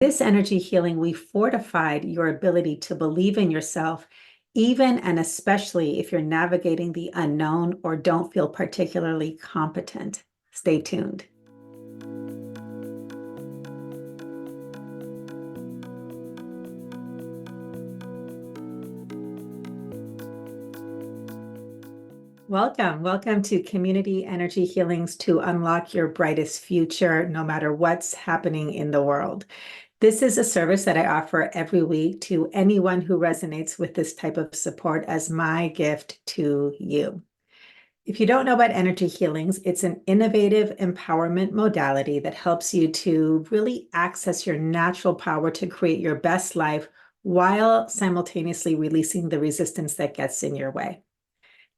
This energy healing, we fortified your ability to believe in yourself, even and especially if you're navigating the unknown or don't feel particularly competent. Stay tuned. Welcome to Community Energy Healings to unlock your brightest future, no matter what's happening in the world. This is a service that I offer every week to anyone who resonates with this type of support as my gift to you. If you don't know about energy healings, it's an innovative empowerment modality that helps you to really access your natural power to create your best life while simultaneously releasing the resistance that gets in your way.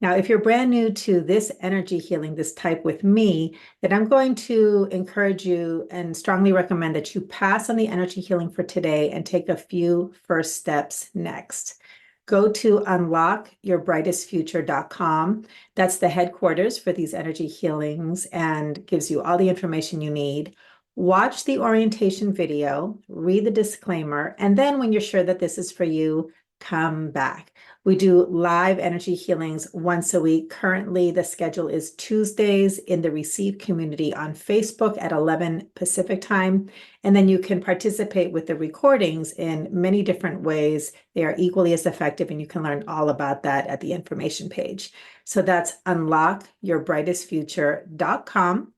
Now, if you're brand new to this energy healing, this type with me, then I'm going to encourage you and strongly recommend that you pass on the energy healing for today and take a few first steps next. Go to unlockyourbrightestfuture.com. That's the headquarters for these energy healings and gives you all the information you need. Watch the orientation video, read the disclaimer, and then when you're sure that this is for you, come back. We do live energy healings once a week. Currently, the schedule is Tuesdays in the Receive community on Facebook at 11 Pacific time. And then you can participate with the recordings in many different ways. They are equally as effective, and you can learn all about that at the information page. So that's unlockyourbrightestfuture.com.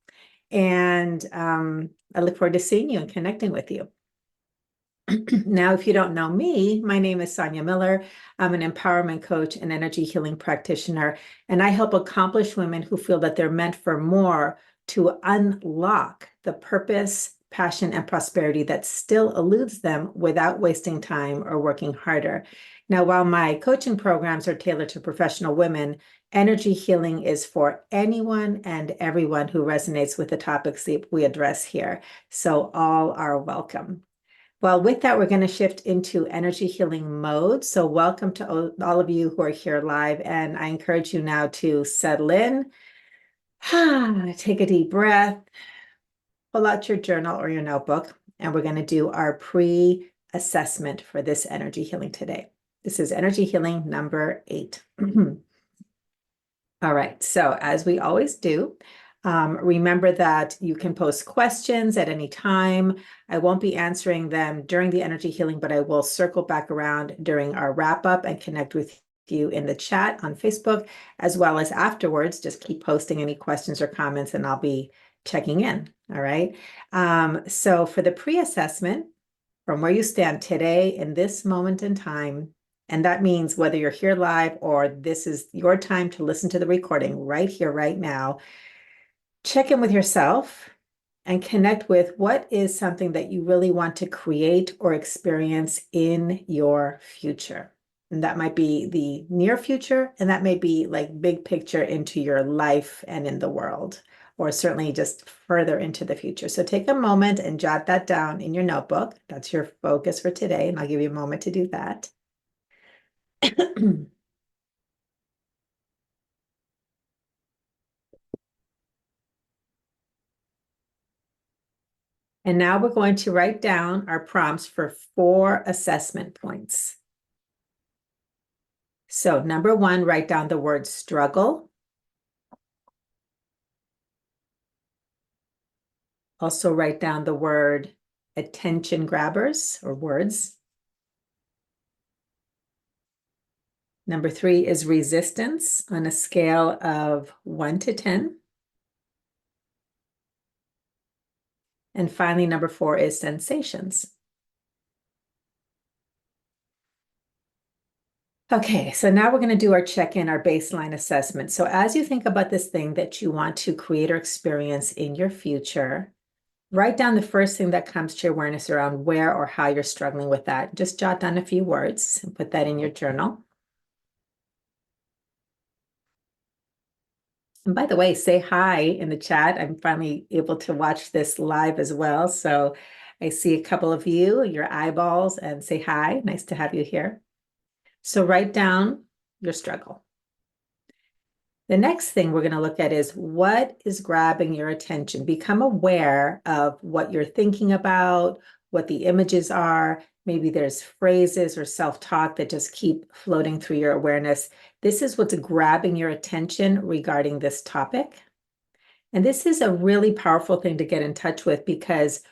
And I look forward to seeing you and connecting with you. Now, if you don't know me, my name is Sonia Miller. I'm an empowerment coach and energy healing practitioner, and I help accomplish women who feel that they're meant for more to unlock the purpose, passion, and prosperity that still eludes them without wasting time or working harder. Now, while my coaching programs are tailored to professional women, energy healing is for anyone and everyone who resonates with the topics that we address here. So all are welcome. Well, with that, we're going to shift into energy healing mode. So welcome to all of you who are here live. And I encourage you now to settle in, take a deep breath, pull out your journal or your notebook, and we're going to do our pre-assessment for this energy healing today. This is energy healing number 8. All right, so as we always do, remember that you can post questions at any time. I won't be answering them during the energy healing, but I will circle back around during our wrap up and connect with you in the chat on Facebook, as well as afterwards. Just keep posting any questions or comments and I'll be checking in. All right. So for the pre-assessment, from where you stand today in this moment in time, and that means whether you're here live or this is your time to listen to the recording right here, right now, check in with yourself and connect with what is something that you really want to create or experience in your future. And that might be the near future, and that may be like big picture into your life and in the world, or certainly just further into the future. So take a moment and jot that down in your notebook. That's your focus for today, and I'll give you a moment to do that. And now we're going to write down our prompts for 4 assessment points. So number 1, write down the word struggle. Also write down the word attention grabbers or words. Number 3 is resistance on a scale of 1 to 10. And finally, number 4 is sensations. Okay, so now we're going to do our check-in, our baseline assessment. So as you think about this thing that you want to create or experience in your future, write down the first thing that comes to your awareness around where or how you're struggling with that. Just jot down a few words and put that in your journal. And by the way, say hi in the chat. I'm finally able to watch this live as well. So I see a couple of you, your eyeballs, and say hi. Nice to have you here. So write down your struggle. The next thing we're going to look at is what is grabbing your attention. Become aware of what you're thinking about, what the images are. Maybe there's phrases or self-talk that just keep floating through your awareness. This is what's grabbing your attention regarding this topic. And this is a really powerful thing to get in touch with because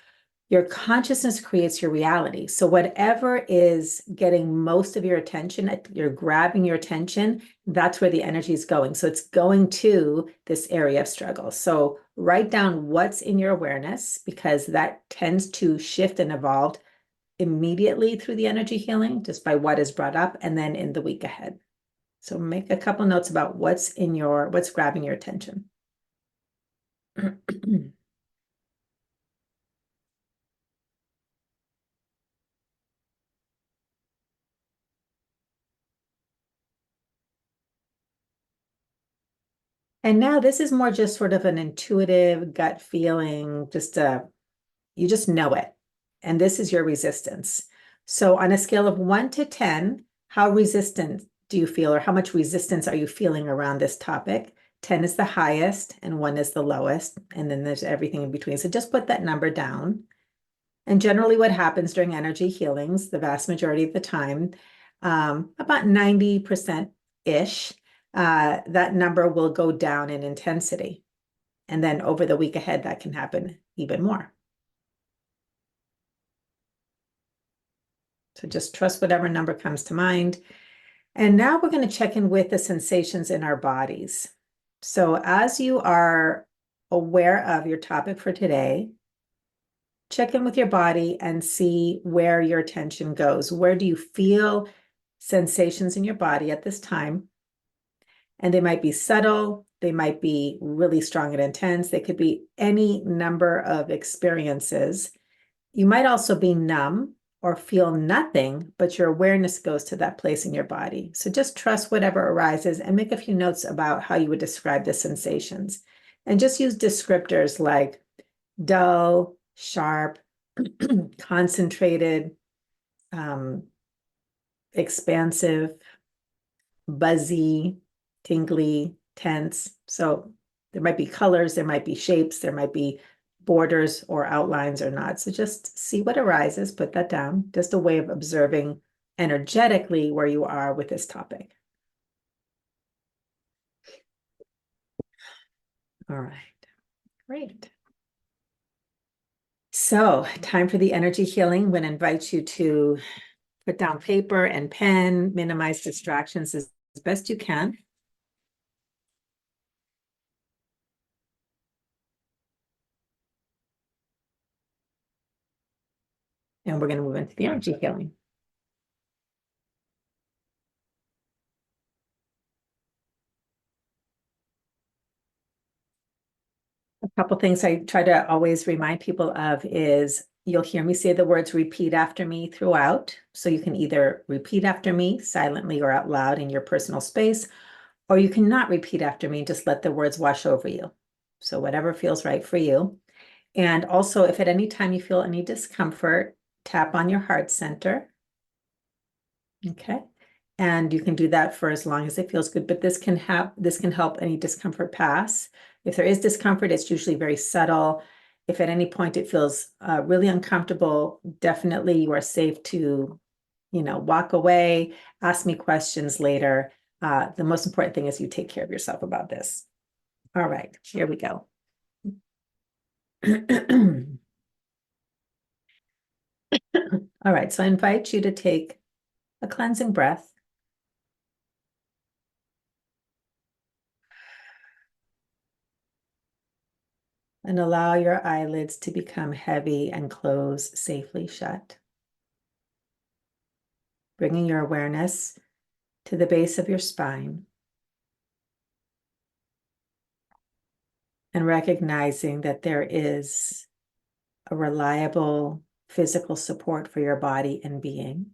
your consciousness creates your reality. So whatever is getting most of your attention, you're grabbing your attention, that's where the energy is going. So it's going to this area of struggle. So write down what's in your awareness because that tends to shift and evolve immediately through the energy healing, just by what is brought up, and then in the week ahead. So make a couple notes about what's grabbing your attention. And now this is more just sort of an intuitive gut feeling, you just know it. And this is your resistance. So on a scale of 1 to 10, how resistant do you feel, or how much resistance are you feeling around this topic? 10 is the highest and 1 is the lowest. And then there's everything in between. So just put that number down. And generally what happens during energy healings, the vast majority of the time, about 90%-ish, that number will go down in intensity. And then over the week ahead, that can happen even more. So just trust whatever number comes to mind. And now we're going to check in with the sensations in our bodies. So as you are aware of your topic for today, check in with your body and see where your attention goes. Where do you feel sensations in your body at this time? And they might be subtle, they might be really strong and intense, they could be any number of experiences. You might also be numb or feel nothing, but your awareness goes to that place in your body. So just trust whatever arises and make a few notes about how you would describe the sensations. And just use descriptors like dull, sharp, concentrated, expansive, buzzy, tingly, tense. So there might be colors, there might be shapes, there might be borders or outlines or not. So just see what arises, put that down. Just a way of observing energetically where you are with this topic. All right, great. So time for the energy healing. I'm going to invite you to put down paper and pen, minimize distractions as best you can. And we're going to move into the energy healing. A couple things I try to always remind people of is you'll hear me say the words repeat after me throughout. So you can either repeat after me silently or out loud in your personal space, or you can not repeat after me, just let the words wash over you. So whatever feels right for you. And also, if at any time you feel any discomfort, tap on your heart center. Okay. And you can do that for as long as it feels good, but this can help any discomfort pass. If there is discomfort, it's usually very subtle. If at any point it feels really uncomfortable, definitely you are safe to, walk away, ask me questions later. The most important thing is you take care of yourself about this. All right, here we go. All right, so I invite you to take a cleansing breath. And allow your eyelids to become heavy and close safely shut. Bringing your awareness to the base of your spine and recognizing that there is a reliable physical support for your body and being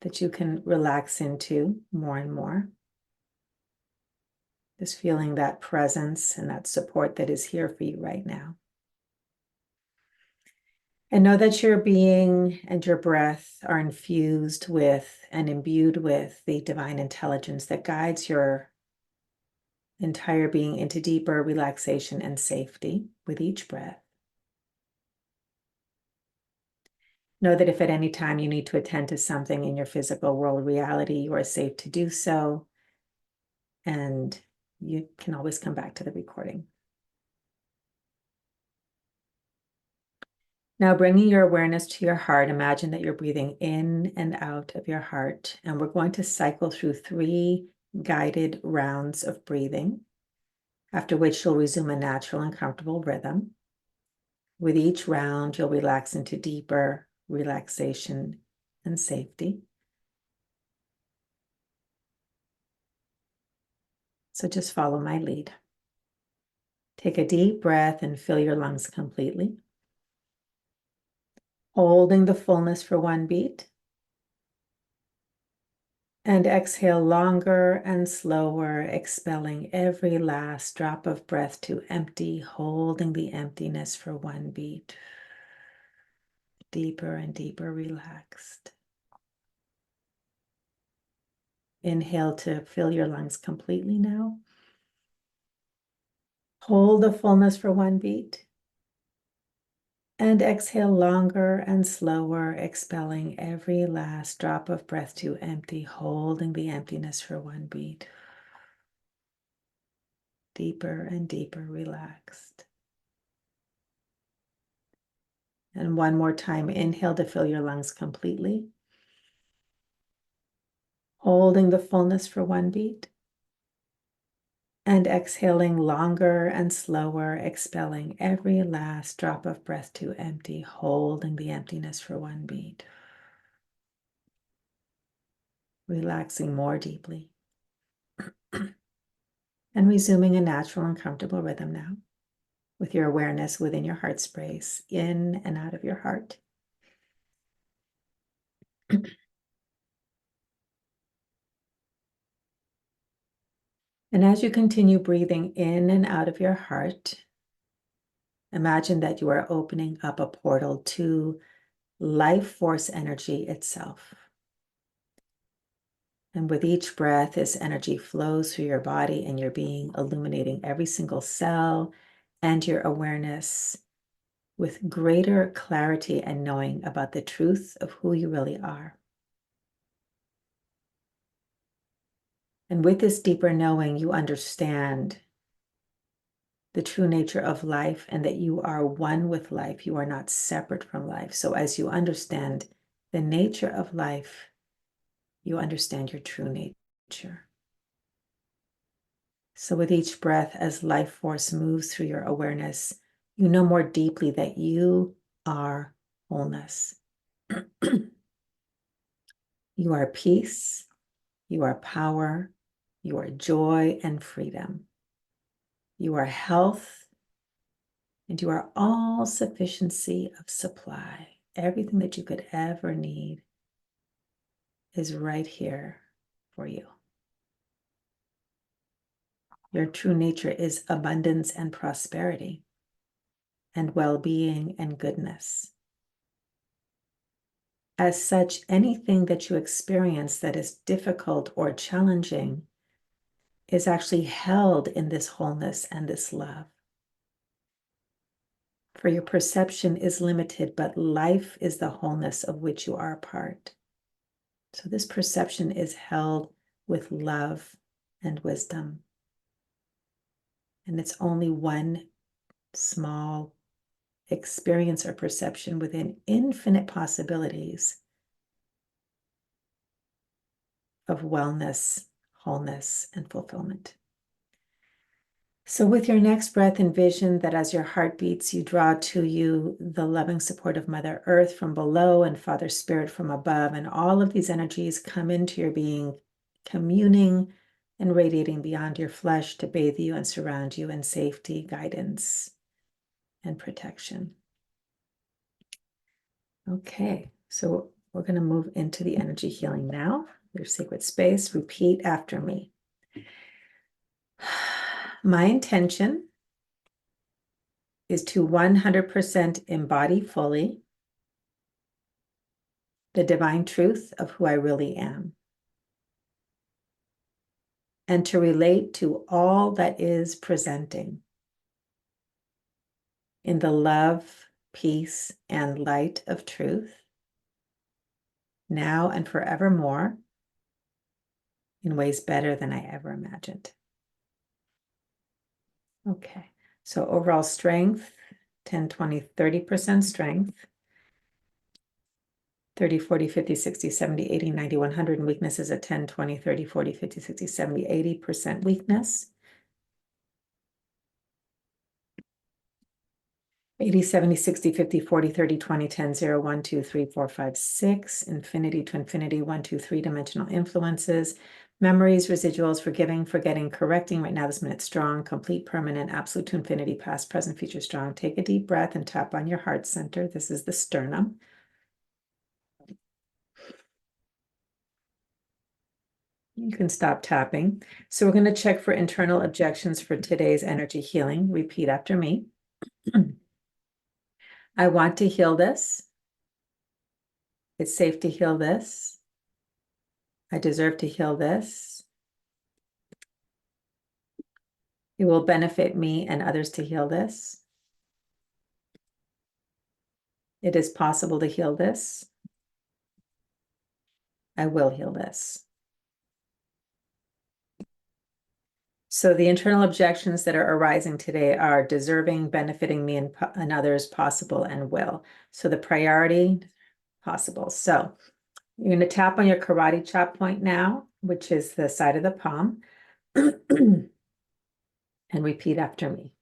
that you can relax into more and more. Just feeling that presence and that support that is here for you right now. And know that your being and your breath are infused with and imbued with the divine intelligence that guides your entire being into deeper relaxation and safety with each breath. Know that if at any time you need to attend to something in your physical world reality, you are safe to do so. And you can always come back to the recording. Now, bringing your awareness to your heart, imagine that you're breathing in and out of your heart. And we're going to cycle through 3 guided rounds of breathing, after which you'll resume a natural and comfortable rhythm. With each round, you'll relax into deeper relaxation and safety. So just follow my lead. Take a deep breath and fill your lungs completely, holding the fullness for 1 beat. And exhale longer and slower, expelling every last drop of breath to empty, holding the emptiness for 1 beat. Deeper and deeper relaxed. Inhale to fill your lungs completely now. Hold the fullness for 1 beat. And exhale longer and slower, expelling every last drop of breath to empty, holding the emptiness for 1 beat. Deeper and deeper relaxed. And 1 more time, inhale to fill your lungs completely. Holding the fullness for 1 beat. And exhaling longer and slower, expelling every last drop of breath to empty, holding the emptiness for 1 beat. Relaxing more deeply. And resuming a natural and comfortable rhythm now, with your awareness within your heart space, in and out of your heart. And as you continue breathing in and out of your heart, imagine that you are opening up a portal to life force energy itself. And with each breath, this energy flows through your body and your being, illuminating every single cell and your awareness with greater clarity and knowing about the truth of who you really are. And with this deeper knowing, you understand the true nature of life and that you are one with life. You are not separate from life. So as you understand the nature of life, you understand your true nature. So with each breath, as life force moves through your awareness, you know more deeply that you are wholeness. You are peace, you are power, you are joy and freedom. You are health, and you are all sufficiency of supply. Everything that you could ever need is right here for you. Your true nature is abundance and prosperity, and well-being and goodness. As such, anything that you experience that is difficult or challenging is actually held in this wholeness and this love. For your perception is limited, but life is the wholeness of which you are a part. So this perception is held with love and wisdom. And it's only one small experience or perception within infinite possibilities of wellness, wholeness, and fulfillment. So with your next breath, envision that as your heart beats, you draw to you the loving support of Mother Earth from below and Father Spirit from above. And all of these energies come into your being, communing and radiating beyond your flesh to bathe you and surround you in safety, guidance, and protection. Okay, so we're going to move into the energy healing now. Your sacred space. Repeat after me. My intention is to 100% embody fully the divine truth of who I really am, and to relate to all that is presenting in the love, peace, and light of truth, now and forevermore, in ways better than I ever imagined. Okay, so overall strength, 10, 20, 30% strength, 30, 40, 50, 60, 70, 80, 90, 100, and weakness is a 10, 20, 30, 40, 50, 60, 70, 80% weakness. 80, 70, 60, 50, 40, 30, 20, 10, 0, 1, 2, 3, 4, 5, 6, infinity to infinity, 1, 2, 3-dimensional influences, memories, residuals, forgiving, forgetting, correcting, right now, this minute, strong, complete, permanent, absolute to infinity, past, present, future, strong. Take a deep breath and tap on your heart center. This is the sternum. You can stop tapping. So we're going to check for internal objections for today's energy healing. Repeat after me. I want to heal this. It's safe to heal this. I deserve to heal this. It will benefit me and others to heal this. It is possible to heal this. I will heal this. So the internal objections that are arising today are deserving, benefiting me and others, possible, and will. So the priority, possible. So you're going to tap on your karate chop point now, which is the side of the palm, and repeat after me.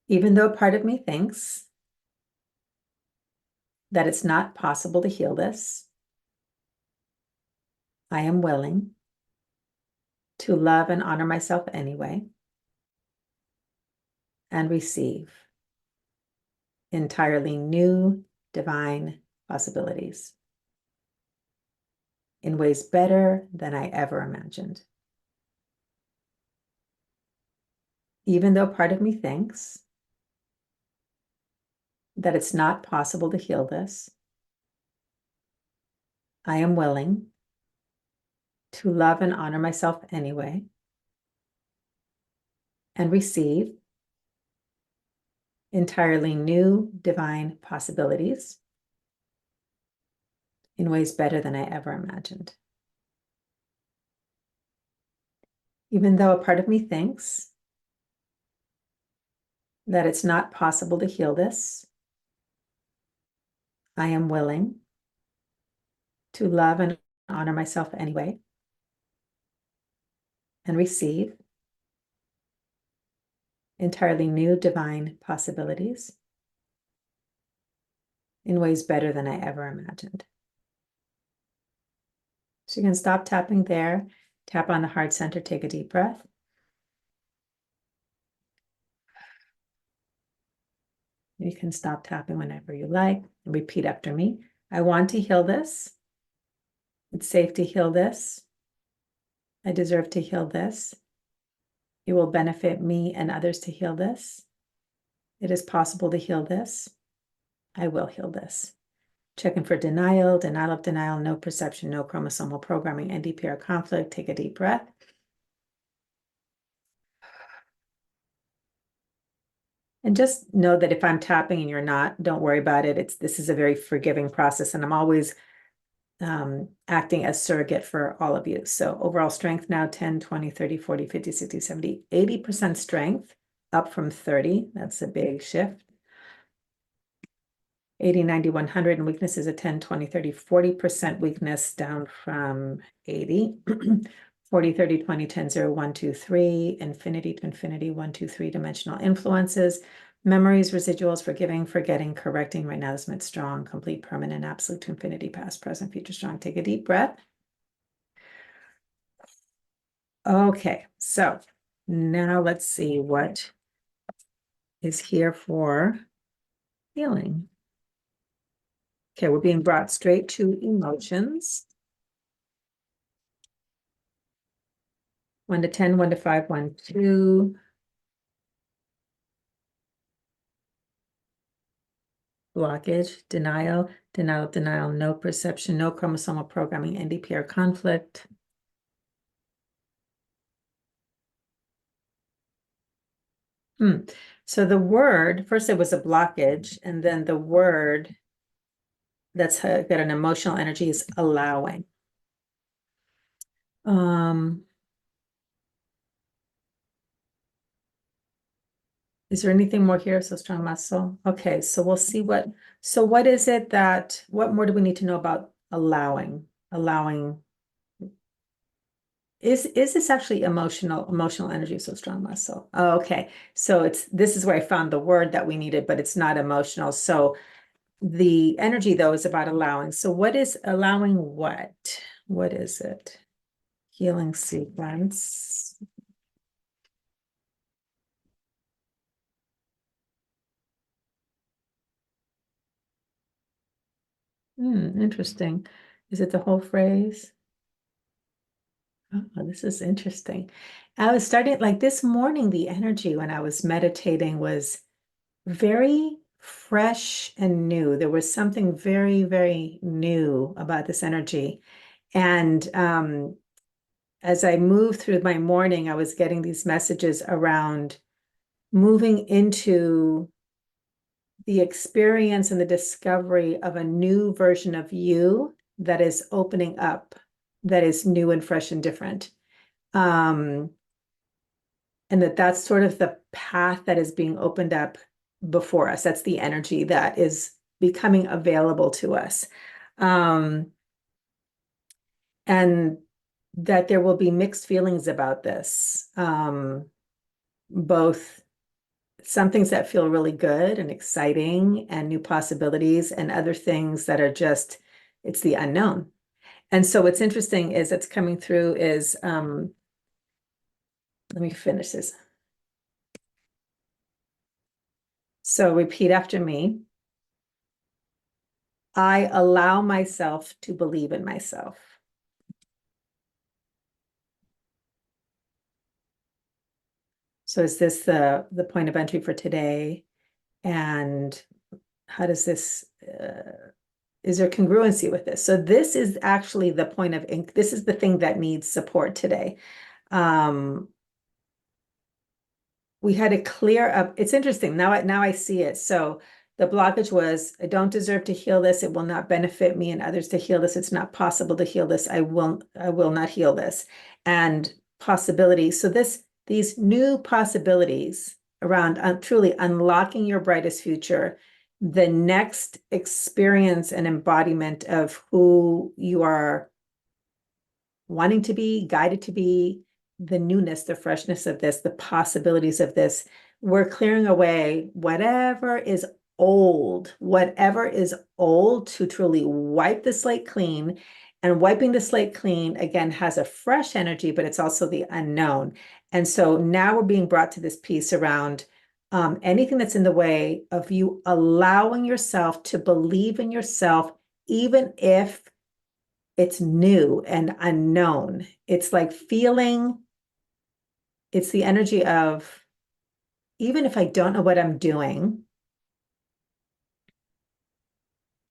Even though part of me thinks that it's not possible to heal this, I am willing to love and honor myself anyway, and receive entirely new divine possibilities in ways better than I ever imagined. Even though part of me thinks that it's not possible to heal this, I am willing to love and honor myself anyway, and receive entirely new divine possibilities in ways better than I ever imagined. Even though a part of me thinks that it's not possible to heal this, I am willing to love and honor myself anyway, and receive entirely new divine possibilities in ways better than I ever imagined. So you can stop tapping there, tap on the heart center, take a deep breath. You can stop tapping whenever you like, and repeat after me. I want to heal this. It's safe to heal this. I deserve to heal this. It will benefit me and others to heal this. It is possible to heal this. I will heal this. Checking for denial, denial of denial, no perception, no chromosomal programming, NDPR conflict. Take a deep breath. And just know that if I'm tapping and you're not, don't worry about it. This is a very forgiving process, and I'm always acting as surrogate for all of you. So overall strength now 10, 20, 30, 40, 50, 60, 70, 80% strength, up from 30. That's a big shift. 80, 90, 100, and weakness is a 10, 20, 30, 40% weakness, down from 80. 40, 30, 20, 10, 0, 1, 2, 3, infinity to infinity, 1, 2, 3-dimensional influences, memories, residuals, forgiving, forgetting, correcting. Right now, this meant strong, complete, permanent, absolute to infinity, past, present, future, strong. Take a deep breath. Okay, so now let's see what is here for healing. Okay, we're being brought straight to emotions. 1 to 10, 1 to 5, 1, 2. Blockage, denial, denial, denial, no perception, no chromosomal programming, NDPR conflict. So the word, first it was a blockage, and then the word that's got an emotional energy is allowing. Is there anything more here? So strong muscle. Okay, so we'll see what is it what more do we need to know about allowing? Allowing, is this actually emotional energy, so strong muscle? Oh, okay, so this is where I found the word that we needed, but it's not emotional. So the energy though is about allowing. So what is allowing what? What is it? Healing sequence. Interesting. Is it the whole phrase? Oh, this is interesting. I was starting like this morning, the energy when I was meditating was very fresh and new. There was something very, very new about this energy. And as I moved through my morning, I was getting these messages around moving into the experience and the discovery of a new version of you that is opening up, that is new and fresh and different. And that's sort of the path that is being opened up before us. That's the energy that is becoming available to us. And that there will be mixed feelings about this. Both some things that feel really good and exciting and new possibilities, and other things that are just, it's the unknown. And so what's interesting is it's coming through is, let me finish this. So repeat after me. I allow myself to believe in myself. So is this the point of entry for today? And how does this, is there congruency with this? So this is actually the point of ink. This is the thing that needs support today. We had to clear up. It's interesting. Now I see it. So the blockage was, I don't deserve to heal this. It will not benefit me and others to heal this. It's not possible to heal this. I will not heal this. And possibilities. So these new possibilities around truly unlocking your brightest future, the next experience and embodiment of who you are wanting to be, guided to be, the newness, the freshness of this, the possibilities of this. We're clearing away whatever is old to truly wipe the slate clean. And wiping the slate clean, again, has a fresh energy, but it's also the unknown. And so now we're being brought to this piece around anything that's in the way of you allowing yourself to believe in yourself, even if it's new and unknown. It's like feeling, it's the energy of, even if I don't know what I'm doing,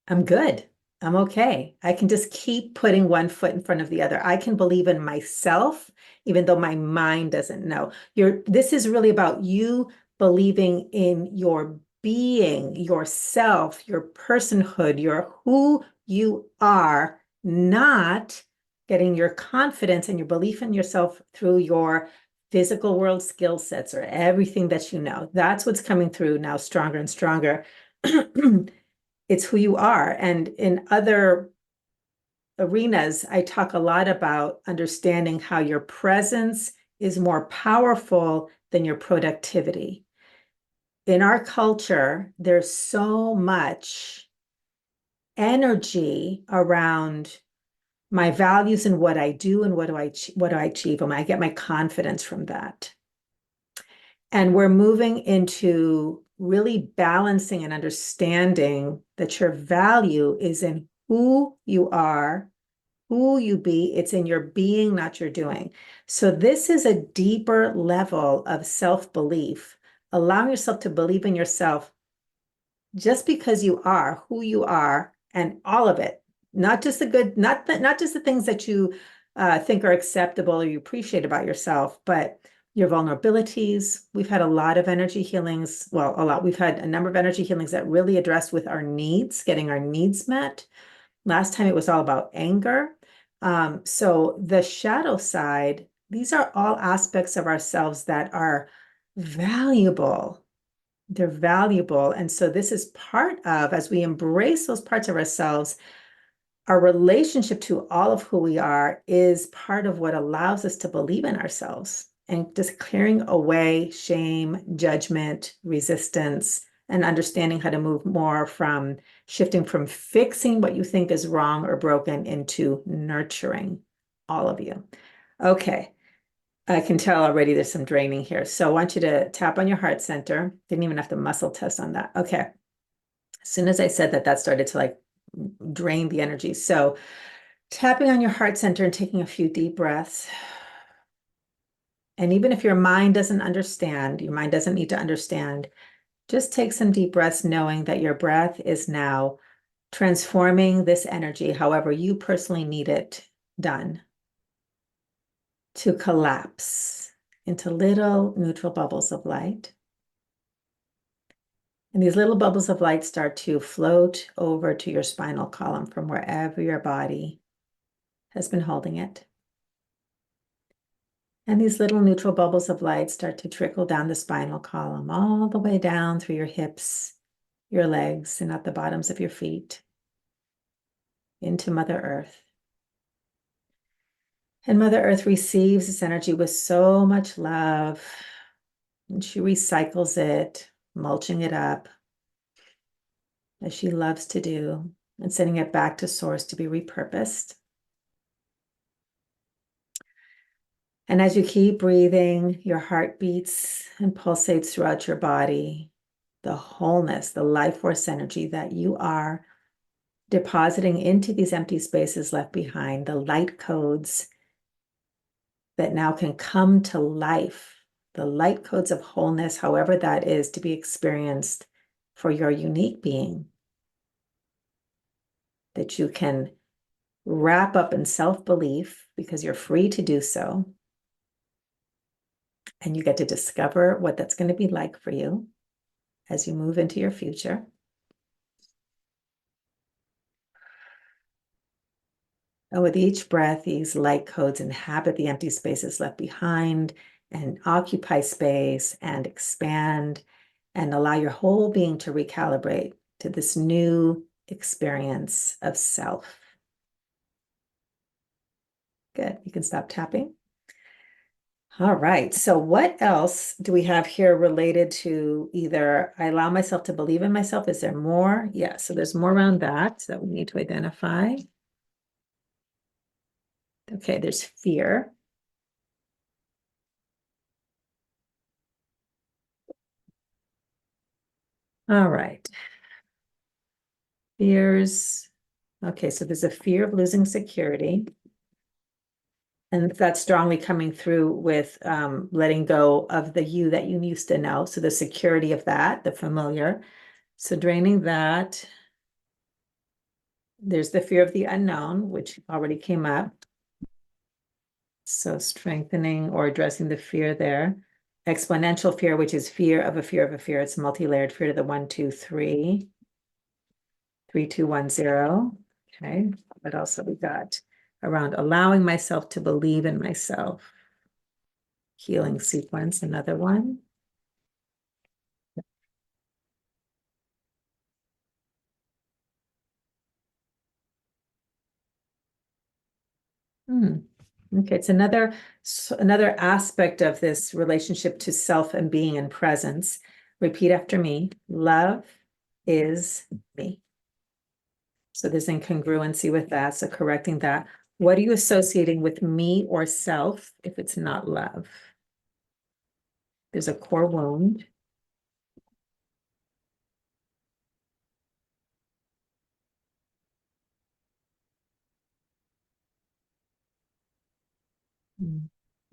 I'm good. I'm okay. I can just keep putting one foot in front of the other. I can believe in myself, even though my mind doesn't know. This is really about you believing in your being, yourself, your personhood, your who you are, not getting your confidence and your belief in yourself through your physical world skill sets or everything that you know. That's what's coming through now stronger and stronger. It's who you are. And in other arenas, I talk a lot about understanding how your presence is more powerful than your productivity. In our culture, there's so much energy around my values and what I do and what do I achieve, and I get my confidence from that. And we're moving into really balancing and understanding that your value is in who you are, who you be. It's in your being, not your doing. So this is a deeper level of self-belief, allowing yourself to believe in yourself just because you are who you are, and all of it, not just the good, not just the things that you think are acceptable or you appreciate about yourself, but your vulnerabilities. We've had a lot of energy healings. Well, a lot. We've had a number of energy healings that really address with our needs, getting our needs met. Last time it was all about anger. So the shadow side, these are all aspects of ourselves that are valuable. They're valuable. And so this is part of, as we embrace those parts of ourselves, our relationship to all of who we are is part of what allows us to believe in ourselves, and just clearing away shame, judgment, resistance, and understanding how to move more from shifting from fixing what you think is wrong or broken into nurturing all of you. Okay. I can tell already there's some draining here. So I want you to tap on your heart center. Didn't even have to muscle test on that. Okay. As soon as I said that, that started to like drain the energy. So tapping on your heart center and taking a few deep breaths. And even if your mind doesn't understand, your mind doesn't need to understand, just take some deep breaths, knowing that your breath is now transforming this energy, however you personally need it done, to collapse into little neutral bubbles of light. And these little bubbles of light start to float over to your spinal column from wherever your body has been holding it. And these little neutral bubbles of light start to trickle down the spinal column, all the way down through your hips, your legs, and at the bottoms of your feet, into Mother Earth. And Mother Earth receives this energy with so much love, and she recycles it, mulching it up, as she loves to do, and sending it back to Source to be repurposed. And as you keep breathing, your heart beats and pulsates throughout your body, the wholeness, the life force energy that you are depositing into these empty spaces left behind, the light codes that now can come to life, the light codes of wholeness, however that is to be experienced for your unique being, that you can wrap up in self-belief because you're free to do so. And you get to discover what that's going to be like for you as you move into your future. And with each breath, these light codes inhabit the empty spaces left behind and occupy space and expand and allow your whole being to recalibrate to this new experience of self. Good. You can stop tapping. All right. So what else do we have here related to either I allow myself to believe in myself? Is there more? Yeah. So there's more around that we need to identify. Okay. There's fear. All right. Fears. Okay. So there's a fear of losing security. And that's strongly coming through with letting go of the you that you used to know. So the security of that, the familiar. So draining that. There's the fear of the unknown, which already came up. So strengthening or addressing the fear there. Exponential fear, which is fear of a fear of a fear. It's multi-layered fear to the 1, 2, 3. 3, 2, 1, 0. Okay. What else have we got? Around allowing myself to believe in myself. Healing sequence, another one. Okay, it's another aspect of this relationship to self and being and presence. Repeat after me. Love is me. So there's incongruency with that. So correcting that. What are you associating with me or self if it's not love? There's a core wound.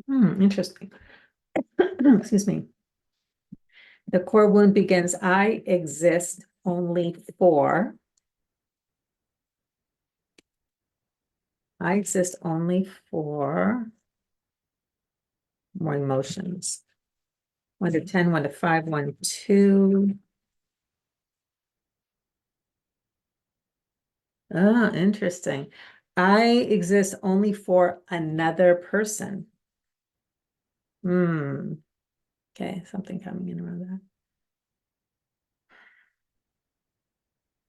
Interesting. Excuse me. The core wound begins, I exist only for. I exist only for more emotions. 1 to 10, 1 to 5, 1, 2. Ah, interesting. I exist only for another person. Hmm. Okay, something coming in around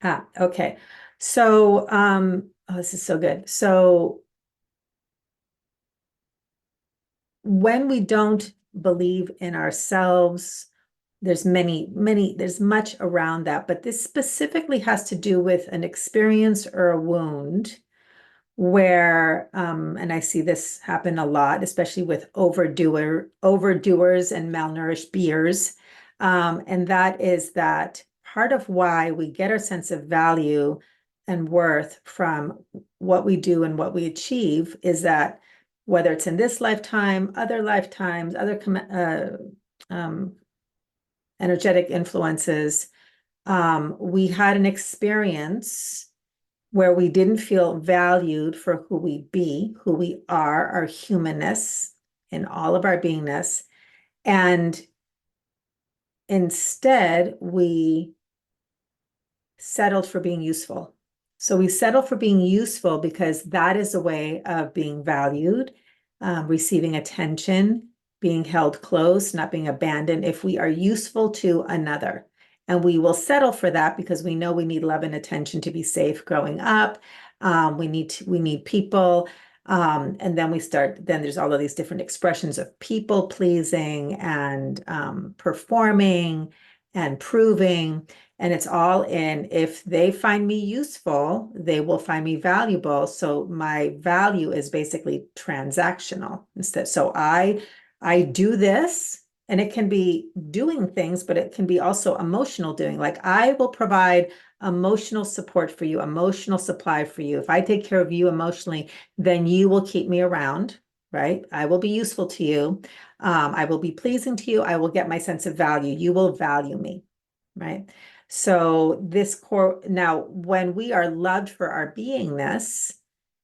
that. Okay. So, oh, this is so good. So when we don't believe in ourselves, there's there's much around that, but this specifically has to do with an experience or a wound where, and I see this happen a lot, especially with overdoers and malnourished beers. And that is that part of why we get our sense of value and worth from what we do and what we achieve is that whether it's in this lifetime, other lifetimes, other energetic influences, we had an experience where we didn't feel valued for who who we are, our humanness and all of our beingness. And instead, we settled for being useful. So we settle for being useful because that is a way of being valued, receiving attention, being held close, not being abandoned if we are useful to another. And we will settle for that because we know we need love and attention to be safe growing up. We need people. And then then there's all of these different expressions of people pleasing and performing and proving. And it's all in, if they find me useful, they will find me valuable. So my value is basically transactional instead. So I do this, and it can be doing things, but it can be also emotional doing. Like I will provide emotional support for you, emotional supply for you. If I take care of you emotionally, then you will keep me around, right? I will be useful to you. I will be pleasing to you. I will get my sense of value. You will value me, right? So this core, now when we are loved for our beingness,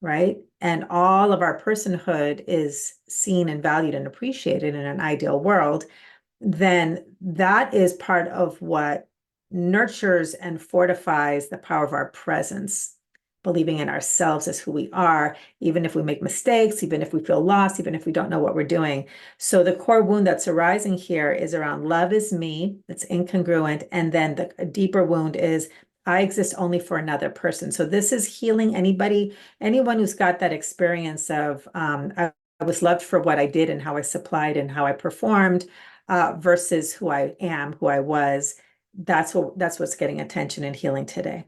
right, and all of our personhood is seen and valued and appreciated in an ideal world, then that is part of what nurtures and fortifies the power of our presence, believing in ourselves as who we are, even if we make mistakes, even if we feel lost, even if we don't know what we're doing. So the core wound that's arising here is around love is me, it's incongruent. And then the deeper wound is I exist only for another person. So this is healing anyone who's got that experience of I was loved for what I did and how I supplied and how I performed versus who I am, who I was. That's what's getting attention and healing today.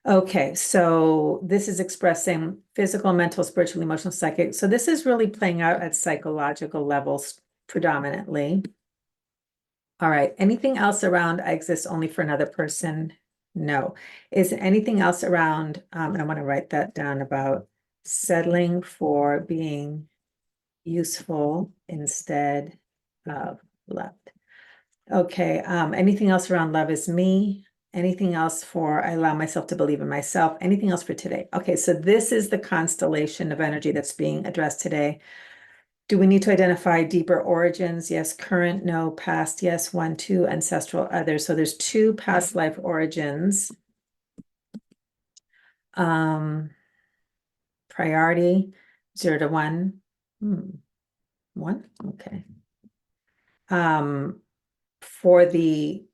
Okay, so this is expressing physical, mental, spiritual, emotional, psychic. So this is really playing out at psychological levels predominantly. All right, anything else around I exist only for another person? No. Is anything else around, and I want to write that down, about settling for being useful instead of loved? Okay, anything else around love is me? Anything else for I allow myself to believe in myself? Anything else for today? Okay, so this is the constellation of energy that's being addressed today. Do we need to identify deeper origins? Yes. Current, no. Past, yes. 1, 2, ancestral, others. So there's 2 past life origins. Priority 0 to 1. 1, okay. For the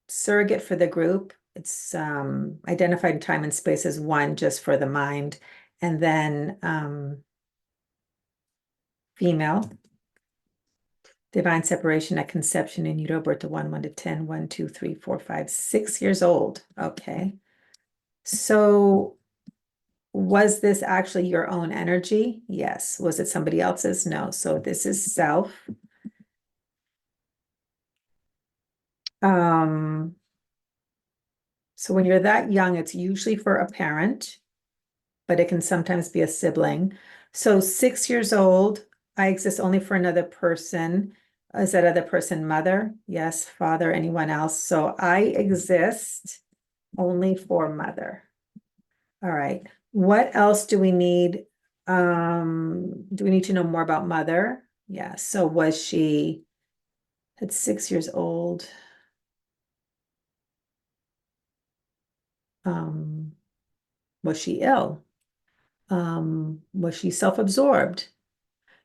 surrogate for the group, it's identified in time and space as 1 just for the mind, and then female, divine separation at conception in utero, birth to 1, 1 to 10, 1, 2, 3, 4, 5, 6 years old. Okay, so was this actually your own energy? Yes. Was it somebody else's? No. So this is self. So when you're that young, it's usually for a parent, but it can sometimes be a sibling. So 6 years old, I exist only for another person. Is that other person mother? Yes. Father, anyone else? So I exist only for mother. All right. What else do we need? Do we need to know more about mother? Yeah. So was she at 6 years old? Um, was she ill? Was she self-absorbed?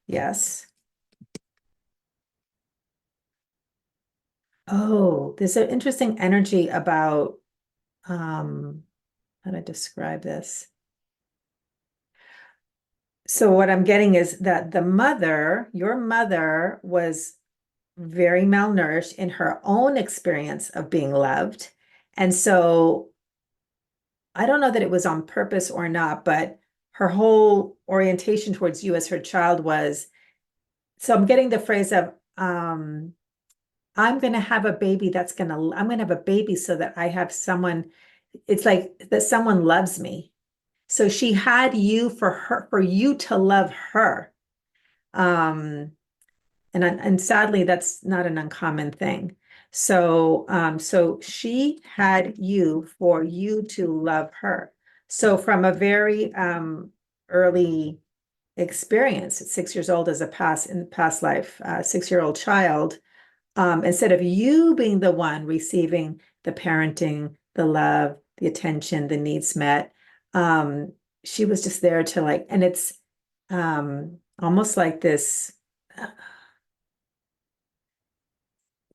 Yes. Oh, there's an interesting energy about how to describe this. So what I'm getting is that the mother, your mother, was very malnourished in her own experience of being loved. And so I don't know that it was on purpose or not, but her whole orientation towards you as her child was, so I'm getting the phrase of, I'm going to have a baby I'm going to have a baby so that I have someone, it's like that someone loves me. So she had you for her, for you to love her. Um, and sadly, that's not an uncommon thing. So she had you for you to love her. So from a very early experience at 6 years old as a past life, 6-year-old child, instead of you being the one receiving the parenting, the love, the attention, the needs met, she was just there to like, and it's almost like this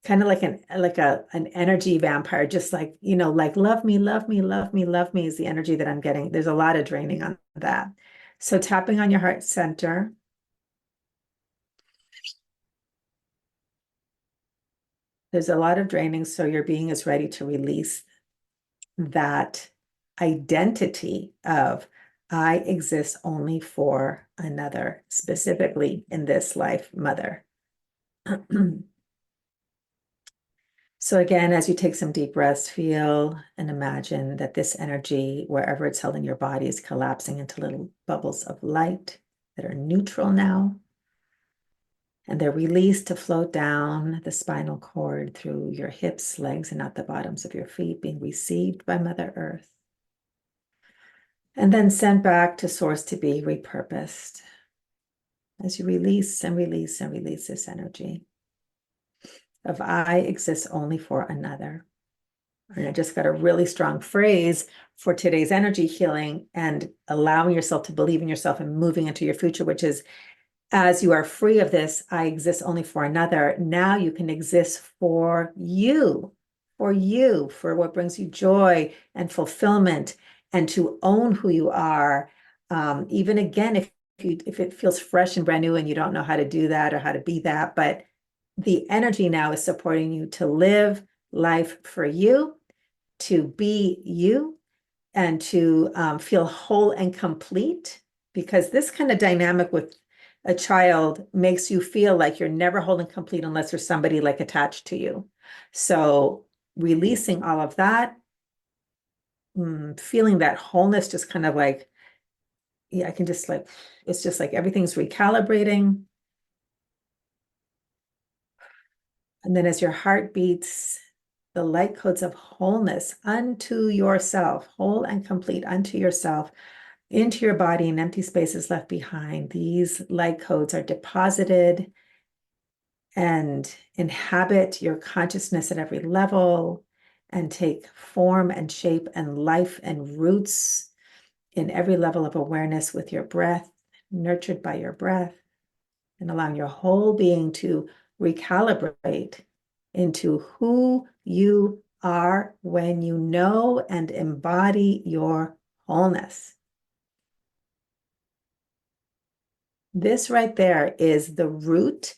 kind of like an energy vampire, just like, like love me, love me, love me, love me is the energy that I'm getting. There's a lot of draining on that. So tapping on your heart center. There's a lot of draining, so your being is ready to release that identity of I exist only for another, specifically in this life, mother. So again, as you take some deep breaths, feel and imagine that this energy, wherever it's held in your body, is collapsing into little bubbles of light that are neutral now. And they're released to float down the spinal cord through your hips, legs, and out the bottoms of your feet, being received by Mother Earth. And then sent back to source to be repurposed as you release and release and release this energy of I exist only for another. And I just got a really strong phrase for today's energy healing and allowing yourself to believe in yourself and moving into your future, which is as you are free of this, I exist only for another. Now you can exist for you, for what brings you joy and fulfillment, and to own who you are. Even again, if it feels fresh and brand new and you don't know how to do that or how to be that, but the energy now is supporting you to live life for you, to be you, and to feel whole and complete, because this kind of dynamic with a child makes you feel like you're never whole and complete unless there's somebody like attached to you. So releasing all of that, feeling that wholeness, just kind of like, yeah, I can just like, it's just like everything's recalibrating. And then as your heart beats, the light codes of wholeness unto yourself, whole and complete unto yourself, into your body, and empty spaces left behind. These light codes are deposited and inhabit your consciousness at every level and take form and shape and life and roots in every level of awareness with your breath, nurtured by your breath, and allowing your whole being to recalibrate into who you are when you know and embody your wholeness. This right there is the root,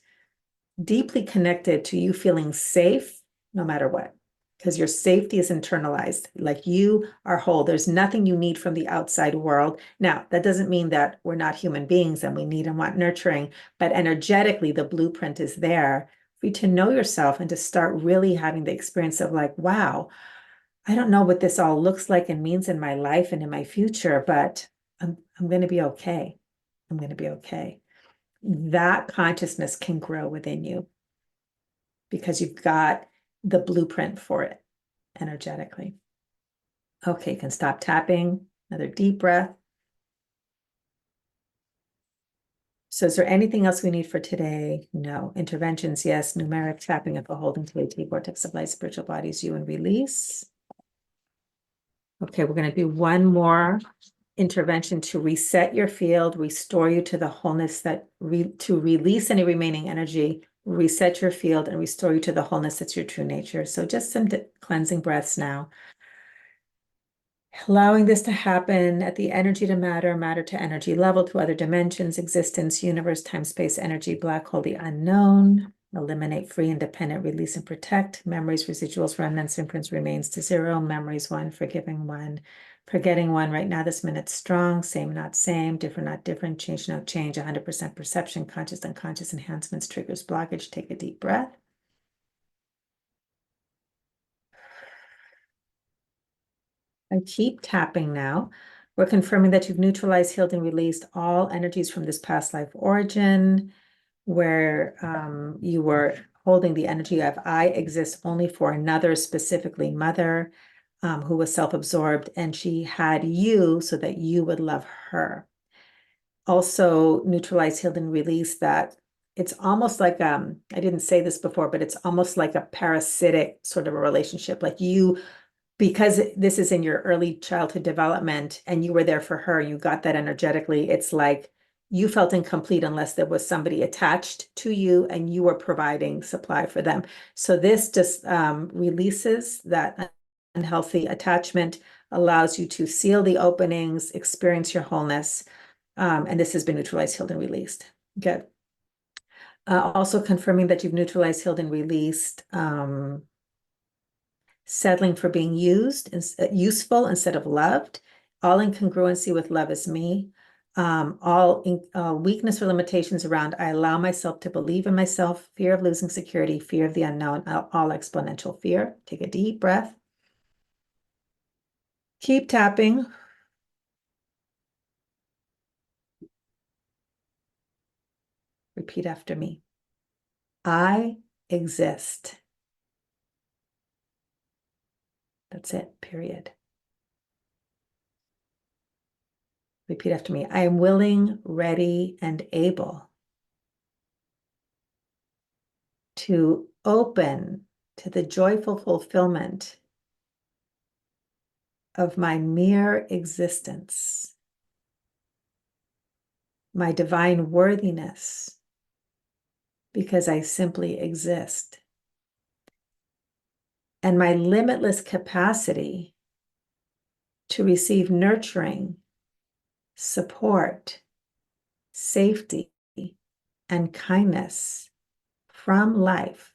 deeply connected to you feeling safe no matter what, because your safety is internalized. Like you are whole. There's nothing you need from the outside world. Now, that doesn't mean that we're not human beings and we need and want nurturing, but energetically, the blueprint is there for you to know yourself and to start really having the experience of like, wow, I don't know what this all looks like and means in my life and in my future, but I'm going to be okay. I'm going to be okay. That consciousness can grow within you because you've got the blueprint for it energetically. Okay, you can stop tapping. Another deep breath. So is there anything else we need for today? No. Interventions, yes. Numeric tapping of the holding to AT vortex of light, spiritual bodies, you and release. Okay, we're going to do one more intervention to reset your field, restore you to the wholeness to release any remaining energy, reset your field and restore you to the wholeness that's your true nature. So just some cleansing breaths now. Allowing this to happen at the energy to matter, matter to energy level, to other dimensions, existence, universe, time, space, energy, black hole, the unknown. Eliminate, free, independent, release, and protect. Memories, residuals, remnants, imprints, remains to zero. Memories, one, forgiving, one. Forgetting, one. Right now, this minute, strong. Same, not same. Different, not different. Change, no change. 100% perception. Conscious, unconscious enhancements, triggers, blockage. Take a deep breath. I keep tapping now. We're confirming that you've neutralized, healed, and released all energies from this past life origin, where you were holding the energy of I exist only for another, specifically mother, who was self-absorbed, and she had you so that you would love her. Also neutralized, healed, and released that it's almost like I didn't say this before, but it's almost like a parasitic sort of a relationship. Like you, because this is in your early childhood development and you were there for her, you got that energetically. It's like you felt incomplete unless there was somebody attached to you and you were providing supply for them. So this just releases that unhealthy attachment, allows you to seal the openings, experience your wholeness. And this has been neutralized, healed, and released. Good. Also confirming that you've neutralized, healed, and released settling for being useful instead of loved, all in congruency with love is me, all weakness or limitations around I allow myself to believe in myself, fear of losing security, fear of the unknown, all exponential fear. Take a deep breath. Keep tapping. Repeat after me. I exist. That's it, period. Repeat after me. I am willing, ready, and able to open to the joyful fulfillment of my mere existence, my divine worthiness, because I simply exist, and my limitless capacity to receive nurturing, support, safety, and kindness from life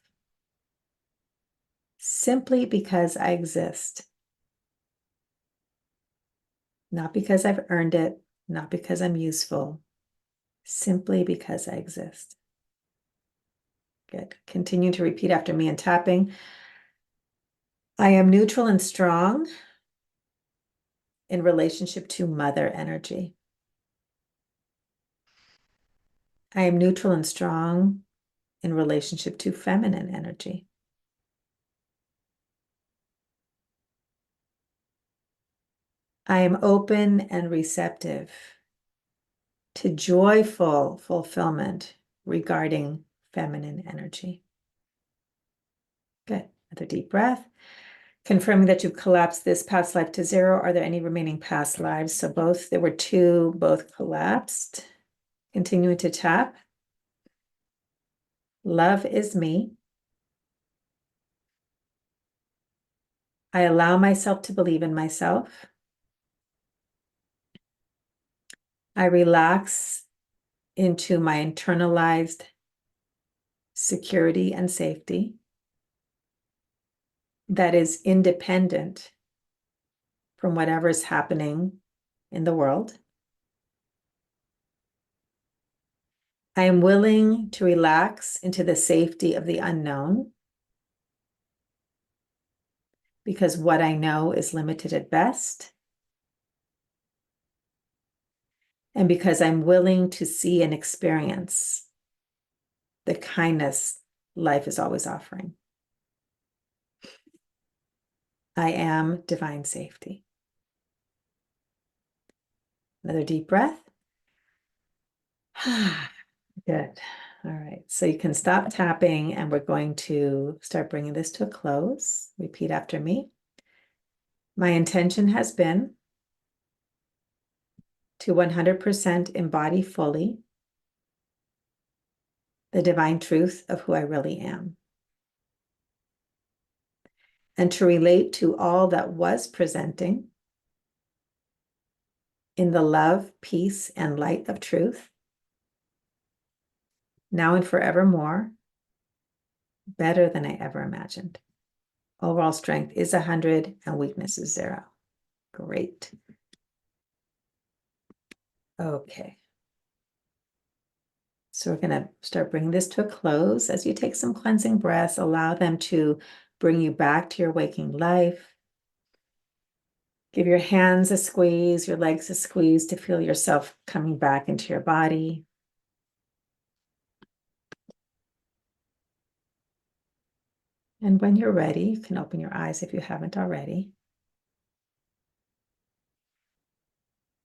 simply because I exist. Not because I've earned it, not because I'm useful, simply because I exist. Good. Continue to repeat after me and tapping. I am neutral and strong in relationship to mother energy. I am neutral and strong in relationship to feminine energy. I am open and receptive to joyful fulfillment regarding feminine energy. Good. Another deep breath. Confirming that you've collapsed this past life to zero. Are there any remaining past lives? So both, there were two, both collapsed. Continuing to tap. Love is me. I allow myself to believe in myself. I relax into my internalized security and safety that is independent from whatever is happening in the world. I am willing to relax into the safety of the unknown because what I know is limited at best. And because I'm willing to see and experience the kindness life is always offering. I am divine safety. Another deep breath. Good. All right. So you can stop tapping and we're going to start bringing this to a close. Repeat after me. My intention has been to 100% embody fully the divine truth of who I really am, and to relate to all that was presenting in the love, peace, and light of truth, now and forevermore, better than I ever imagined. Overall strength is 100 and weakness is 0. Great. Okay. So we're going to start bringing this to a close. As you take some cleansing breaths, allow them to bring you back to your waking life. Give your hands a squeeze, your legs a squeeze to feel yourself coming back into your body. And when you're ready, you can open your eyes if you haven't already.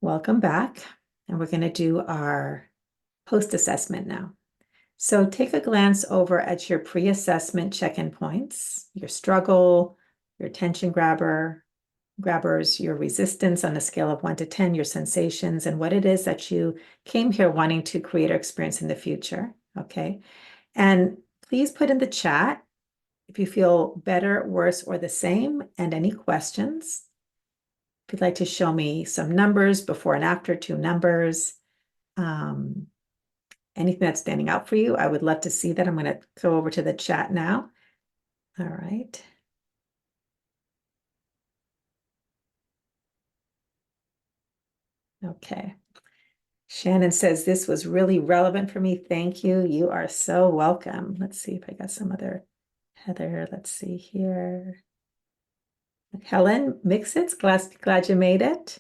Welcome back. And we're going to do our post-assessment now. So take a glance over at your pre-assessment check-in points, your struggle, your attention grabbers, your resistance on a scale of 1 to 10, your sensations, and what it is that you came here wanting to create or experience in the future. Okay. And please put in the chat if you feel better, worse, or the same, and any questions. If you'd like to show me some numbers before and after, 2 numbers, anything that's standing out for you, I would love to see that. I'm going to go over to the chat now. All right. Okay. Shannon says this was really relevant for me. Thank you. You are so welcome. Let's see if I got some other Heather. Let's see here. Helen Mixits, glad you made it.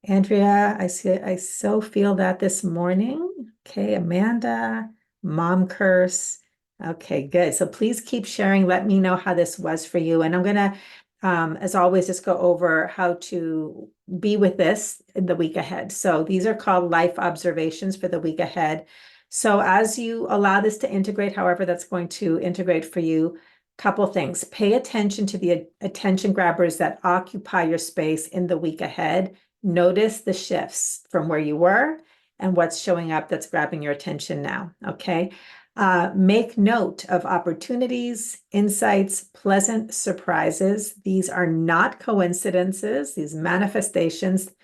Andrea, I so feel that this morning. Okay, Amanda, Mom Curse. Okay, good. So please keep sharing. Let me know how this was for you. And I'm gonna, as always, just go over how to be with this in the week ahead. So these are called life observations for the week ahead. So as you allow this to integrate, however that's going to integrate for you, couple things. Pay attention to the attention grabbers that occupy your space in the week ahead. Notice the shifts from where you were and what's showing up that's grabbing your attention now, okay? Make note of opportunities, insights, pleasant surprises. These are not coincidences, these manifestations.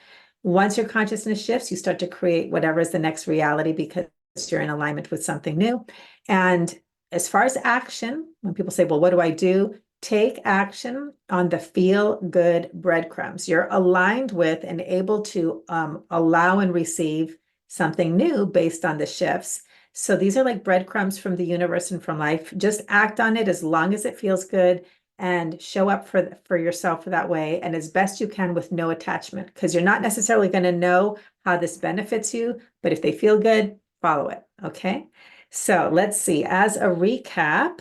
Once your consciousness shifts, you start to create whatever is the next reality because you're in alignment with something new. And as far as action, when people say, well, what do I do? Take action on the feel-good breadcrumbs. You're aligned with and able to allow and receive something new based on the shifts. So these are like breadcrumbs from the universe and from life. Just act on it as long as it feels good and show up for yourself that way and as best you can with no attachment, because you're not necessarily going to know how this benefits you, but if they feel good, follow it, okay? So let's see, as a recap,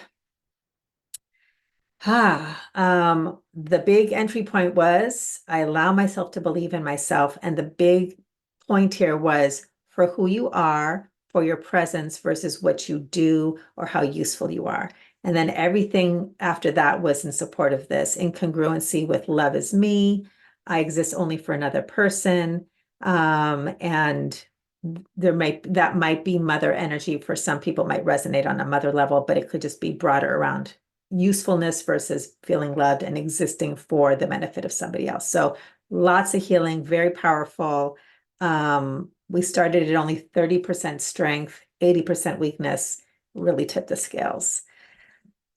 the big entry point was I allow myself to believe in myself. And the big point here was for who you are, for your presence versus what you do or how useful you are. And then everything after that was in support of this, in congruency with love is me. I exist only for another person. And that might be mother energy. For some people, it might resonate on a mother level, but it could just be broader around usefulness versus feeling loved and existing for the benefit of somebody else. So lots of healing, very powerful. We started at only 30% strength, 80% weakness, really tipped the scales.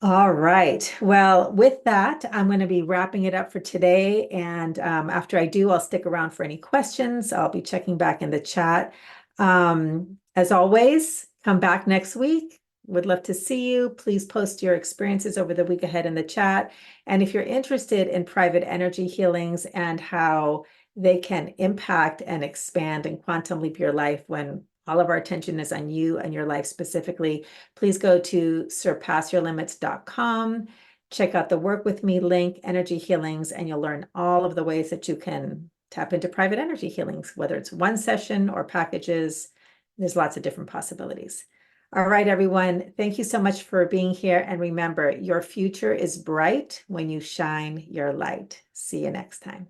All right. Well, with that, I'm going to be wrapping it up for today. And after I do, I'll stick around for any questions. I'll be checking back in the chat. As always, come back next week. Would love to see you. Please post your experiences over the week ahead in the chat. And if you're interested in private energy healings and how they can impact and expand and quantum leap your life when all of our attention is on you and your life specifically, please go to surpassyourlimits.com. Check out the Work With Me link, Energy Healings, and you'll learn all of the ways that you can tap into private energy healings, whether it's one session or packages. There's lots of different possibilities. All right, everyone. Thank you so much for being here. And remember, your future is bright when you shine your light. See you next time.